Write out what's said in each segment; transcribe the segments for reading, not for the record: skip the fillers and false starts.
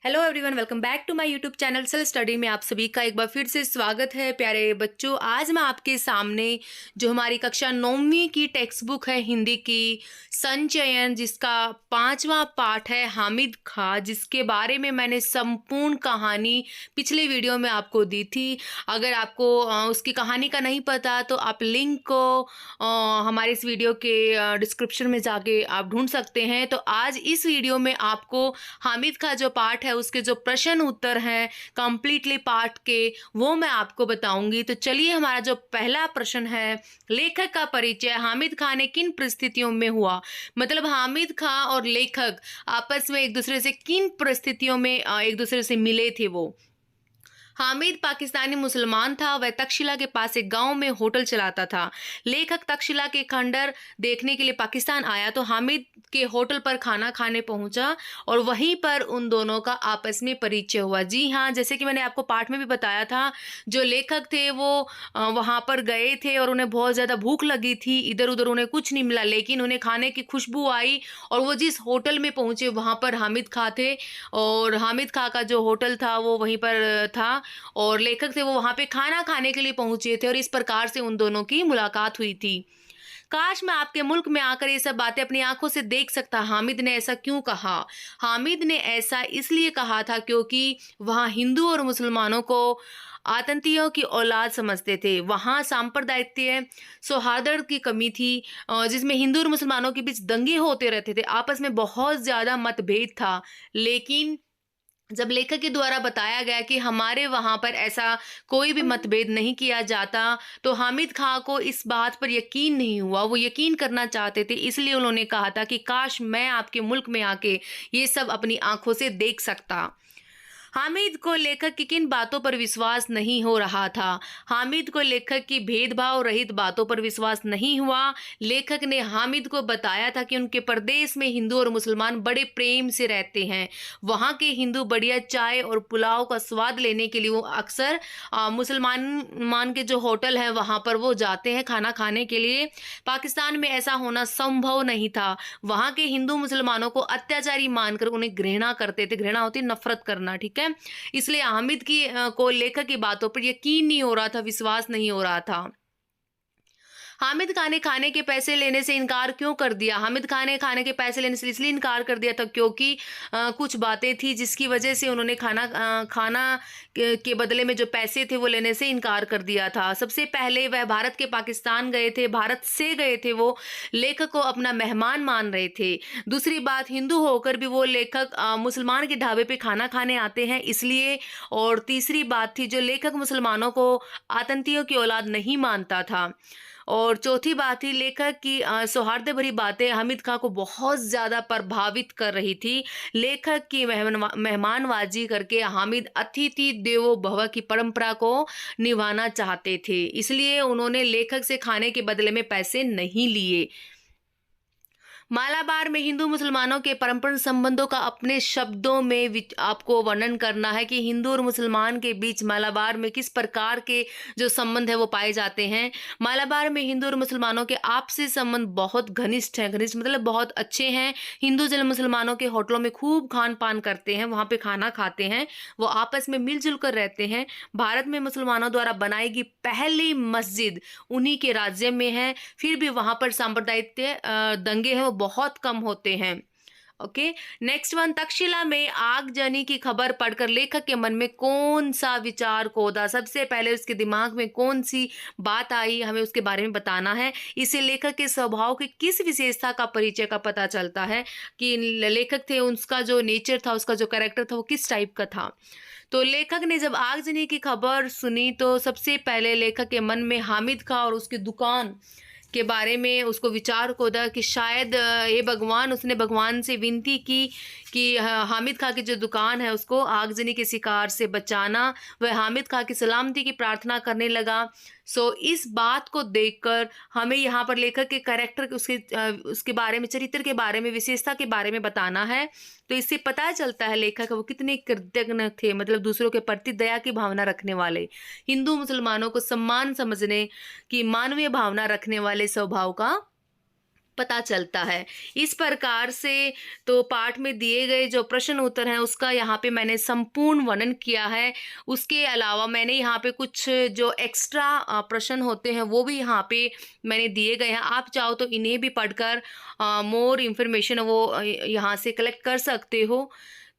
Hello everyone, welcome back to my YouTube channel self study में आप सभी का एक बार फिर से स्वागत है। प्यारे बच्चों, आज मैं आपके सामने जो हमारी कक्षा 9वीं की टेक्स्ट बुक है हिंदी की संचयन, जिसका 5वां पाठ है हामिद खां, जिसके बारे में मैंने संपूर्ण कहानी पिछले वीडियो में आपको दी थी। अगर आपको उसकी कहानी का नहीं पता तो आप लिंक को हमारे इस वीडियो के डिस्क्रिप्शन में जाके आप ढूंढ सकते हैं। तो आज इस वीडियो में आपको हामिद खां जो पाठ है उसके जो प्रश्न उत्तर हैं कंप्लीटली पाठ के, वो मैं आपको बताऊंगी। तो चलिए, हमारा जो पहला प्रश्न है, लेखक का परिचय हामिद खां ने किन परिस्थितियों में हुआ। मतलब हामिद खां और लेखक आपस में एक दूसरे से किन परिस्थितियों में एक दूसरे से मिले थे। वो हामिद पाकिस्तानी मुसलमान था। वह तक्षशिला के पास एक गांव में होटल चलाता था। लेखक तक्षशिला के खंडर देखने के लिए पाकिस्तान आया तो हामिद के होटल पर खाना खाने पहुंचा और वहीं पर उन दोनों का आपस में परिचय हुआ। जी हाँ, जैसे कि मैंने आपको पाठ में भी बताया था, जो लेखक थे वो वहां पर गए थे और उन्हें बहुत ज्यादा भूख लगी थी। इधर उधर उन्हें कुछ नहीं मिला, लेकिन उन्हें खाने की खुशबू आई और वो जिस होटल में पहुंचे वहां पर हामिद खां थे और हामिद खां का जो होटल था वो वहीं पर था और लेखक थे वो वहां पे खाना खाने के लिए पहुंचे थे और इस प्रकार से उन दोनों की मुलाकात हुई थी। काश मैं आपके मुल्क में आकर ये सब बातें अपनी आंखों से देख सकता। हामिद ने ऐसा क्यों कहा? हामिद ने ऐसा इसलिए कहा था क्योंकि वहां हिंदू और मुसलमानों को आतंकियों की औलाद समझते थे। वहां सांप्रदायिक सौहार्द की कमी थी, जिसमें हिंदू और मुसलमानों के बीच दंगे होते रहते थे। आपस में बहुत ज्यादा मतभेद था। लेकिन जब लेखक के द्वारा बताया गया कि हमारे वहां पर ऐसा कोई भी मतभेद नहीं किया जाता, तो हामिद खां को इस बात पर यकीन नहीं हुआ। वो यकीन करना चाहते थे, इसलिए उन्होंने कहा था कि काश मैं आपके मुल्क में आके ये सब अपनी आंखों से देख सकता। हामिद को लेखक की किन बातों पर विश्वास नहीं हो रहा था? हामिद को लेखक की भेदभाव रहित बातों पर विश्वास नहीं हुआ। लेखक ने हामिद को बताया था कि उनके प्रदेश में हिंदू और मुसलमान बड़े प्रेम से रहते हैं। वहां के हिंदू बढ़िया चाय और पुलाव का स्वाद लेने के लिए वो अक्सर मुसलमान के जो होटल है वहां पर वो जाते हैं खाना खाने के लिए। पाकिस्तान में ऐसा होना संभव नहीं था। वहां के हिंदू मुसलमानों को अत्याचारी मानकर उन्हें घृणा करते थे। घृणा होती नफरत करना, ठीक है। इसलिए हामिद को लेखक की बातों पर यकीन नहीं हो रहा था, विश्वास नहीं हो रहा था। हामिद खान ने खाने के पैसे लेने से इनकार क्यों कर दिया? हामिद खान ने खाने के पैसे लेने से इसलिए इनकार कर दिया था क्योंकि कुछ बातें थी जिसकी वजह से उन्होंने खाना के बदले में जो पैसे थे वो लेने से इनकार कर दिया था। सबसे पहले वह भारत के पाकिस्तान गए थे, भारत से गए थे। वो लेखक को अपना मेहमान मान रहे थे। दूसरी बात, हिंदू होकर भी वो लेखक मुसलमान के ढाबे पे खाना खाने आते हैं, इसलिए। और तीसरी बात थी, जो लेखक मुसलमानों को आतंकियों की औलाद नहीं मानता था। और चौथी बात थी, लेखक की सौहार्द भरी बातें हामिद खां को बहुत ज्यादा प्रभावित कर रही थी। लेखक की मेहमानवाजी करके हामिद अतिथि देवो भव की परंपरा को निभाना चाहते थे, इसलिए उन्होंने लेखक से खाने के बदले में पैसे नहीं लिए। मालाबार में हिंदू मुसलमानों के परंपरा संबंधों का अपने शब्दों में आपको वर्णन करना है कि हिंदू और मुसलमान के बीच मालाबार में किस प्रकार के जो संबंध है वो पाए जाते हैं। मालाबार में हिंदू और मुसलमानों के आपसी संबंध बहुत घनिष्ठ हैं। घनिष्ठ मतलब बहुत अच्छे हैं। हिंदू जन मुसलमानों के होटलों में खूब खान पान करते हैं, वहां पे खाना खाते हैं, वो आपस में मिलजुल कर रहते हैं। भारत में मुसलमानों द्वारा बनाई गई पहली मस्जिद उन्हीं के राज्य में है। फिर भी वहां पर सांप्रदायिक दंगे हैं वो बहुत कम होते हैं। ओके, नेक्स्ट वन, तक्षशिला में आगजनी की खबर पढ़कर लेखक के मन में कौन सा विचार कौदा? सबसे पहले उसके दिमाग में कौन सी बात आई, हमें उसके बारे में बताना है। इससे लेखक के स्वभाव की किस विशेषता का परिचय का पता चलता है कि लेखक थे, उसका जो नेचर था, उसका जो कैरेक्टर था वो किस टाइप का था। तो लेखक ने जब आगजनी की खबर सुनी तो सबसे पहले लेखक के मन में हामिद खां और उसकी दुकान के बारे में उसको विचार कोदा कि शायद ये भगवान, उसने भगवान से विनती की कि हामिद खां की जो दुकान है उसको आगजनी के शिकार से बचाना। वह हामिद खां की सलामती की प्रार्थना करने लगा। सो इस बात को देखकर हमें यहाँ पर लेखक के कैरेक्टर, उसके बारे में, चरित्र के बारे में, विशेषता के बारे में बताना है। तो इससे पता चलता है लेखक वो कितने कृतज्ञ थे, मतलब दूसरों के प्रति दया की भावना रखने वाले, हिंदू मुसलमानों को सम्मान समझने की मानवीय भावना रखने वाले स्वभाव का पता चलता है। इस प्रकार से तो पाठ में दिए गए जो प्रश्न उत्तर हैं उसका यहाँ पे मैंने संपूर्ण वर्णन किया है। उसके अलावा मैंने यहाँ पे कुछ जो एक्स्ट्रा प्रश्न होते हैं वो भी यहाँ पे मैंने दिए गए हैं। आप चाहो तो इन्हें भी पढ़कर मोर इन्फॉर्मेशन वो यहाँ से कलेक्ट कर सकते हो।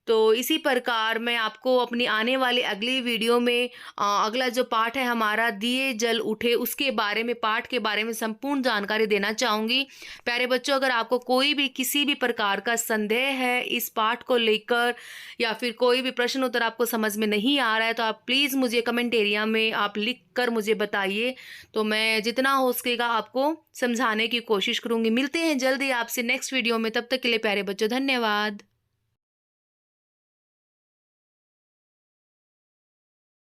तो इसी प्रकार मैं आपको अपनी आने वाली अगली वीडियो में अगला जो पाठ है हमारा दिए जल उठे उसके बारे में, पाठ के बारे में संपूर्ण जानकारी देना चाहूँगी। प्यारे बच्चों, अगर आपको कोई भी किसी भी प्रकार का संदेह है इस पाठ को लेकर या फिर कोई भी प्रश्न उत्तर आपको समझ में नहीं आ रहा है तो आप प्लीज़ मुझे कमेंट एरिया में आप लिख कर मुझे बताइए, तो मैं जितना हो सकेगा आपको समझाने की कोशिश करूँगी। मिलते हैं जल्दी आपसे नेक्स्ट वीडियो में, तब तक के लिए प्यारे बच्चों धन्यवाद।